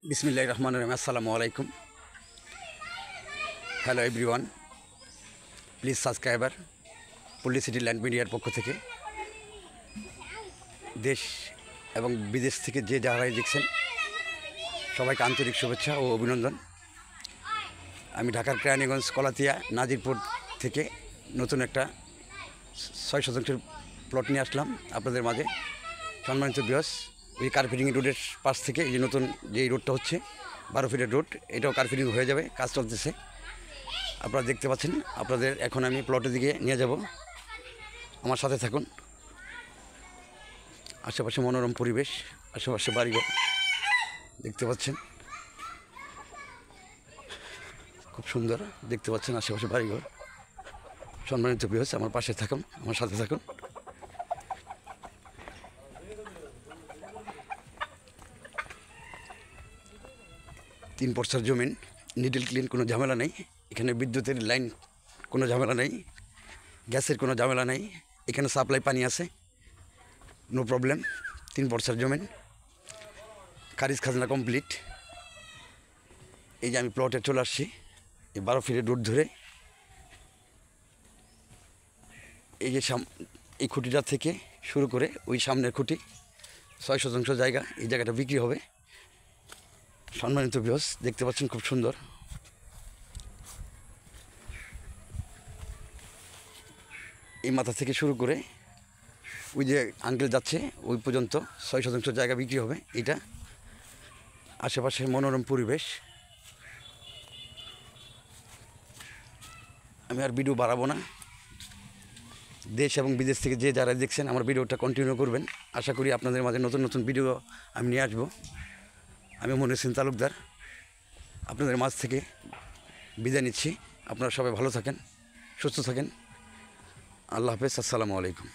বিসমিল্লাহির রহমানির রহিম। আসসালামু আলাইকুম। হ্যালো এভরিওয়ান, প্লিজ সাবস্ক্রাইবার পল্লী ল্যান্ড মিডিয়ার পক্ষ থেকে দেশ এবং বিদেশ থেকে যে যারাই দেখছেন সবাইকে আন্তরিক শুভেচ্ছা ও অভিনন্দন। আমি ঢাকার কেরানীগঞ্জ কলাতিয়া নাজিরপুর থেকে নতুন একটা 6 শতাংশের প্লট নিয়ে আসলাম আপনাদের মাঝে। সম্মানিত ভিউয়ার্স, ওই কার্পেটিং রোডের পাশ থেকে এই যে নতুন যে রোডটা হচ্ছে 12 ফিটের রোড, এটাও কার্পেটিং হয়ে যাবে, কাজ চলতেছে। আপনারা দেখতে পাচ্ছেন। আপনাদের এখন আমি প্লটের দিকে নিয়ে যাব, আমার সাথে থাকুন। আশেপাশে মনোরম পরিবেশ, আশেপাশে বাড়িঘর দেখতে পাচ্ছেন, খুব সুন্দর দেখতে পাচ্ছেন আশেপাশে বাড়িঘর। সম্মানিত ভিউয়ার্স, আমার পাশে থাকুন, আমার সাথে থাকুন। তিন পর্সার জমিন, নিডল ক্লিন, কোনো ঝামেলা নেই। এখানে বিদ্যুতের লাইন কোনো ঝামেলা নেই, গ্যাসের কোনো ঝামেলা নেই। এখানে সাপ্লাই পানি আছে, নো প্রবলেম। 3 পর্সার জমিন, খারিজ খাজনা কমপ্লিট। এই যে আমি প্লটে চলে আসছি, এই 12 ফিটের রোড ধরে। এই যে এই খুঁটিটা থেকে শুরু করে ওই সামনের খুঁটি 6 শতাংশ জায়গা, এই জায়গাটা বিক্রি হবে। সম্মানিত ভিউয়ার্স, দেখতে পাচ্ছেন খুব সুন্দর। এই মাথা থেকে শুরু করে ওই যে আঙ্কেল যাচ্ছে ওই পর্যন্ত 6 শতাংশ জায়গা বিক্রি হবে। এটা আশেপাশে মনোরম পরিবেশ। আমি আর ভিডিও বাড়াবো না। দেশ এবং বিদেশ থেকে যে যারা দেখছেন আমার ভিডিওটা কন্টিনিউ করবেন। আশা করি আপনাদের মাঝে নতুন নতুন ভিডিও আমি নিয়ে আসবো। আমি মনির তালুকদার আপনাদের মাঝ থেকে বিদায় নিচ্ছি। আপনারা সবাই ভালো থাকেন, সুস্থ থাকেন। আল্লাহ হাফেজ, আসসালামু আলাইকুম।